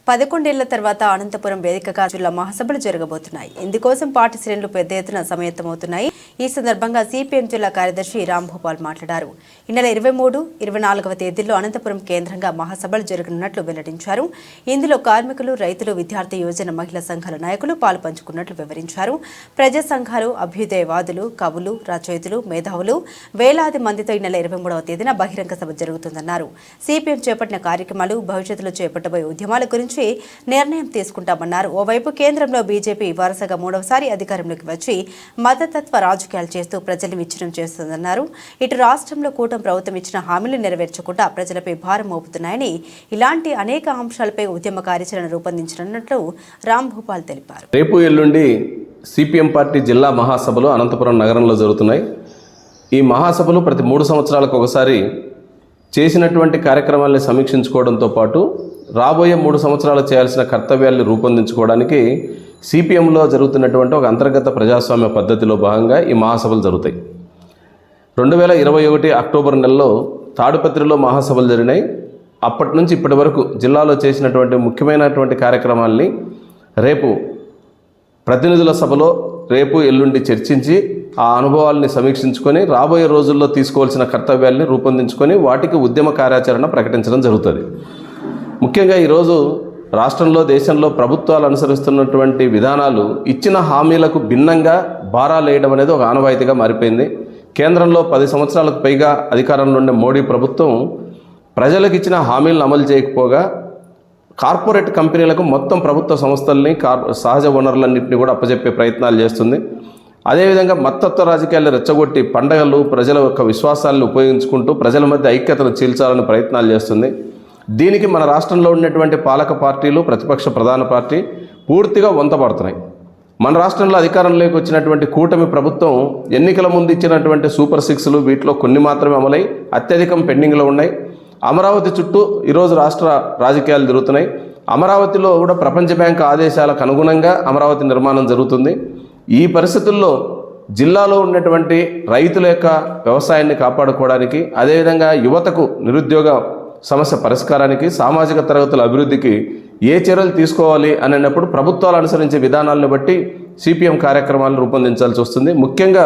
11 ఏళ్ల తర్వాత అనంతపురం వేదికగా జిల్లా మహాసభలు జరగబోతున్నాయి. ఇందుకోసం పార్టీ శ్రేణులు పెద్ద ఎత్తున సమాయత్తమవుతున్నాయి. ఈ సందర్భంగా సిపిఎం జిల్లా కార్యదర్శి రాంభూపాల్ మాట్లాడారు. ఈ నెల 23, 24వ తేదీల్లో అనంతపురం కేంద్రంగా మహాసభలు జరగనున్నట్లు వెల్లడించారు. ఇందులో కార్మికులు, రైతులు, విద్యార్థి యువజన మహిళా సంఘాల నాయకులు పాల్పంచుకున్నట్లు వివరించారు. ప్రజా సంఘాలు, అభ్యుదయవాదులు, కవులు, రచయితలు, మేధావులు వేలాది మందితో ఈ నెల 23వ తేదీన బహిరంగ సభ జరుగుతుందన్నారు. సిపిఎం చేపట్టిన కార్యక్రమాలు, భవిష్యత్తులో చేపట్టబోయే ఉద్యమాల గురించి నిర్ణయం తీసుకుంటామన్నారు. ఓవైపు కేంద్రంలో బీజేపీ వరుసగా 3వసారి అధికారంలోకి వచ్చి మతతత్వ రాజకీయాలు చేస్తూ ప్రజల్ని విచ్ఛిన్నం చేస్తుందన్నారు. ఇటు రాష్ట్రంలో కూటమి ప్రభుత్వం ఇచ్చిన హామీలు నెరవేర్చకుండా ప్రజలపై భారం మోపుతున్నాయని, ఇలాంటి అనేక అంశాలపై ఉద్యమ కార్యాచరణ రూపొందించనున్నట్లు రాంభూపాల్ తెలిపారు. రేపు ఎల్లుండి సిపిఎం పార్టీ జిల్లా మహాసభలు అనంతపురం నగరంలో జరుగుతున్నాయి. ఈ మహాసభలు ప్రతి 3 సంవత్సరాలకు ఒకసారి చేసినటువంటి కార్యక్రమాలను సమీక్షించుకోవడంతో పాటు రాబోయే 3 సంవత్సరాలు చేయాల్సిన కర్తవ్యాలను రూపొందించుకోవడానికి సిపిఎంలో జరుగుతున్నటువంటి ఒక అంతర్గత ప్రజాస్వామ్య పద్ధతిలో భాగంగా ఈ మహాసభలు జరుగుతాయి. 2021 అక్టోబర్ నెలలో తాడిపత్రిలో మహాసభలు జరిగినాయి. అప్పటి నుంచి ఇప్పటి వరకు జిల్లాలో చేసినటువంటి ముఖ్యమైనటువంటి కార్యక్రమాల్ని రేపు ప్రతినిధుల సభలో రేపు ఎల్లుండి చర్చించి ఆ అనుభవాల్ని సమీక్షించుకొని రాబోయే రోజుల్లో తీసుకోవాల్సిన కర్తవ్యాల్ని రూపొందించుకొని వాటికి ఉద్యమ కార్యాచరణ ప్రకటించడం జరుగుతుంది. ముఖ్యంగా ఈరోజు రాష్ట్రంలో, దేశంలో ప్రభుత్వాలు అనుసరిస్తున్నటువంటి విధానాలు ఇచ్చిన హామీలకు భిన్నంగా భారాలు వేయడం అనేది ఒక ఆనవాయితీగా మారిపోయింది. కేంద్రంలో 10 సంవత్సరాలకు పైగా అధికారంలో ఉండే మోడీ ప్రభుత్వం ప్రజలకు ఇచ్చిన హామీలను అమలు చేయకపోగా కార్పొరేట్ కంపెనీలకు మొత్తం ప్రభుత్వ సంస్థల్ని, సహజ వనరులన్నింటినీ కూడా అప్పచెప్పే ప్రయత్నాలు చేస్తుంది. అదేవిధంగా మతతత్వ రాజకీయాలు రెచ్చగొట్టి పండగలు, ప్రజల యొక్క విశ్వాసాలను ఉపయోగించుకుంటూ ప్రజల మధ్య ఐక్యతను చీల్చాలని ప్రయత్నాలు చేస్తుంది. దీనికి మన రాష్ట్రంలో ఉన్నటువంటి పాలక పార్టీలు, ప్రతిపక్ష ప్రధాన పార్టీ పూర్తిగా వంతపడుతున్నాయి. మన రాష్ట్రంలో అధికారంలోకి వచ్చినటువంటి కూటమి ప్రభుత్వం ఎన్నికల ముందు ఇచ్చినటువంటి సూపర్ 6లు వీటిలో కొన్ని మాత్రమే అమలై అత్యధికం పెండింగ్లో ఉన్నాయి. అమరావతి చుట్టూ ఈరోజు రాష్ట్ర రాజకీయాలు జరుగుతున్నాయి. అమరావతిలో కూడా ప్రపంచ బ్యాంక్ ఆదేశాలకు అనుగుణంగా అమరావతి నిర్మాణం జరుగుతుంది. ఈ పరిస్థితుల్లో జిల్లాలో ఉన్నటువంటి రైతుల యొక్క వ్యవసాయాన్ని కాపాడుకోవడానికి, అదేవిధంగా యువతకు నిరుద్యోగ సమస్య పరిష్కారానికి, సామాజిక తరగతుల అభివృద్ధికి ఏ చర్యలు తీసుకోవాలి అనేటప్పుడు ప్రభుత్వాలు అనుసరించే విధానాలను బట్టి సిపిఎం కార్యక్రమాలను రూపొందించాల్సి వస్తుంది. ముఖ్యంగా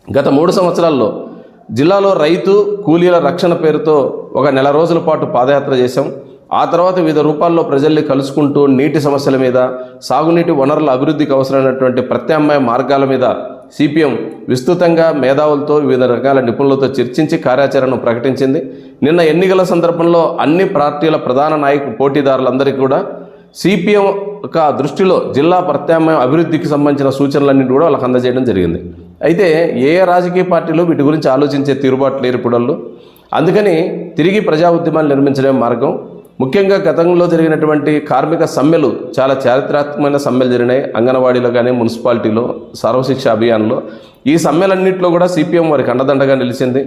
గత 3 సంవత్సరాల్లో జిల్లాలో రైతు కూలీల రక్షణ పేరుతో ఒక నెల రోజుల పాటు పాదయాత్ర చేశాం. ఆ తర్వాత వివిధ రూపాల్లో ప్రజల్ని కలుసుకుంటూ నీటి సమస్యల మీద, సాగునీటి వనరుల అభివృద్ధికి అవసరమైనటువంటి ప్రత్యామ్నాయ మార్గాల మీద సిపిఎం విస్తృతంగా మేధావులతో, వివిధ రకాల నిపుణులతో చర్చించి కార్యాచరణను ప్రకటించింది. నిన్న ఎన్నికల సందర్భంలో అన్ని పార్టీల ప్రధాన పోటీదారులందరికీ కూడా సిపిఎం యొక్క దృష్టిలో జిల్లా ప్రత్యామ్నాయ అభివృద్ధికి సంబంధించిన సూచనలన్నింటి కూడా వాళ్ళకి అందజేయడం జరిగింది. అయితే ఏ రాజకీయ పార్టీలు వీటి గురించి ఆలోచించే తీరుబాటు లేరు ఇప్పుడు. అందుకని తిరిగి ప్రజా ఉద్యమాలు నిర్మించడం మార్గం. ముఖ్యంగా గతంలో జరిగినటువంటి కార్మిక సమ్మెలు చాలా చారిత్రాత్మకమైన సమ్మెలు జరిగినాయి. అంగన్వాడీలో కానీ, మున్సిపాలిటీలో, సర్వశిక్ష అభియాన్లో ఈ సమ్మెలన్నింటిలో కూడా సిపిఎం వారికి అండదండగా నిలిచింది.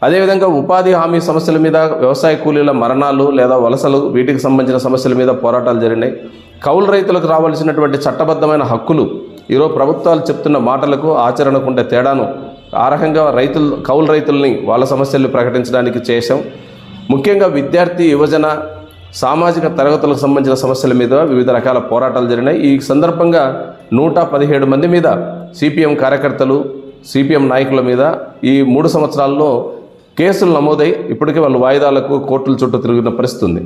అదేవిధంగా ఉపాధి హామీ సమస్యల మీద, వ్యవసాయ కూలీల మరణాలు లేదా వలసలు వీటికి సంబంధించిన సమస్యల మీద పోరాటాలు జరిగినాయి. కౌలు రైతులకు రావాల్సినటువంటి చట్టబద్ధమైన హక్కులు ఈరోజు ప్రభుత్వాలు చెప్తున్న మాటలకు ఆచరణకు ఉండే తేడాను ఆ రకంగా కౌలు రైతుల్ని వాళ్ళ సమస్యల్ని ప్రకటించడానికి చేశాం. ముఖ్యంగా విద్యార్థి, యువజన, సామాజిక తరగతులకు సంబంధించిన సమస్యల మీద వివిధ రకాల పోరాటాలు జరిగినాయి. ఈ సందర్భంగా 117 మంది మీద సిపిఎం కార్యకర్తలు, సిపిఎం నాయకుల మీద ఈ 3 సంవత్సరాల్లో కేసులు నమోదై ఇప్పటికే వాళ్ళు వాయిదాలకు, కోర్టుల చుట్టూ తిరిగిన పరిస్థితి ఉంది.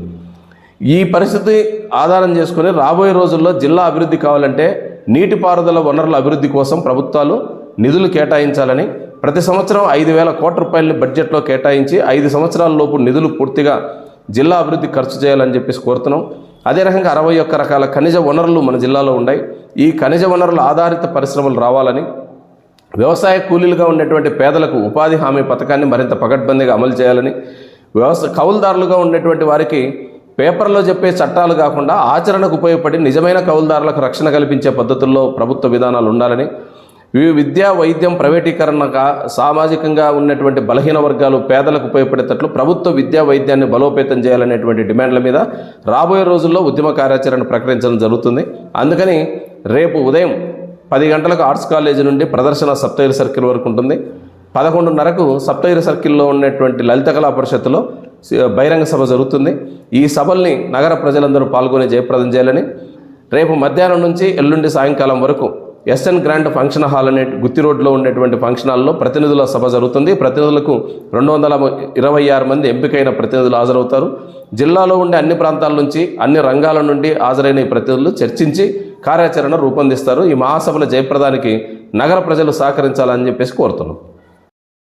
ఈ పరిస్థితి ఆధారం చేసుకుని రాబోయే రోజుల్లో జిల్లా అభివృద్ధి కావాలంటే నీటిపారుదల వనరుల అభివృద్ధి కోసం ప్రభుత్వాలు నిధులు కేటాయించాలని, ప్రతి సంవత్సరం 5,000 కోట్ల రూపాయలని బడ్జెట్లో కేటాయించి 5 సంవత్సరాల లోపు నిధులు పూర్తిగా జిల్లా అభివృద్ధి ఖర్చు చేయాలని చెప్పేసి కోరుతున్నాం. అదే రకంగా 61 రకాల ఖనిజ వనరులు మన జిల్లాలో ఉన్నాయి. ఈ ఖనిజ వనరుల ఆధారిత పరిశ్రమలు రావాలని, వ్యవసాయ కూలీలుగా ఉన్నటువంటి పేదలకు ఉపాధి హామీ పథకాన్ని మరింత పకడ్బందీగా అమలు చేయాలని, కౌలుదారులుగా ఉన్నటువంటి వారికి పేపర్లో చెప్పే చట్టాలు కాకుండా ఆచరణకు ఉపయోగపడి నిజమైన కౌలుదారులకు రక్షణ కల్పించే పద్ధతుల్లో ప్రభుత్వ విధానాలు ఉండాలని, విద్యా, వైద్యం ప్రైవేటీకరణ సామాజికంగా ఉన్నటువంటి బలహీన వర్గాలు, పేదలకు ఉపయోగపడేటట్లు ప్రభుత్వ విద్యా, వైద్యాన్ని బలోపేతం చేయాలనేటువంటి డిమాండ్ల మీద రాబోయే రోజుల్లో ఉద్యమ కార్యాచరణ ప్రకటించడం జరుగుతుంది. అందుకని రేపు ఉదయం 10 గంటలకు ఆర్ట్స్ కాలేజీ నుండి ప్రదర్శన సప్తగిరి సర్కిల్ వరకు ఉంటుంది. 11:30కు సప్తగిరి సర్కిల్లో ఉన్నటువంటి లలిత కళా పరిషత్తులో బహిరంగ సభ జరుగుతుంది. ఈ సభల్ని నగర ప్రజలందరూ పాల్గొని జయప్రదం చేయాలని, రేపు మధ్యాహ్నం నుంచి ఎల్లుండి సాయంకాలం వరకు ఎస్ఎన్ గ్రాండ్ ఫంక్షన్ హాల్ అనే గుత్తి రోడ్లో ఉండేటువంటి ఫంక్షన్ హాల్లో ప్రతినిధుల సభ జరుగుతుంది. ప్రతినిధులకు 226 మంది ఎంపికైన ప్రతినిధులు హాజరవుతారు. జిల్లాలో ఉండే అన్ని ప్రాంతాల నుంచి, అన్ని రంగాల నుండి హాజరైన ఈ ప్రతినిధులు చర్చించి కార్యాచరణ రూపొందిస్తారు. ఈ మహాసభల జయప్రదానికి నగర ప్రజలు సహకరించాలని చెప్పేసి కోరుతున్నాం.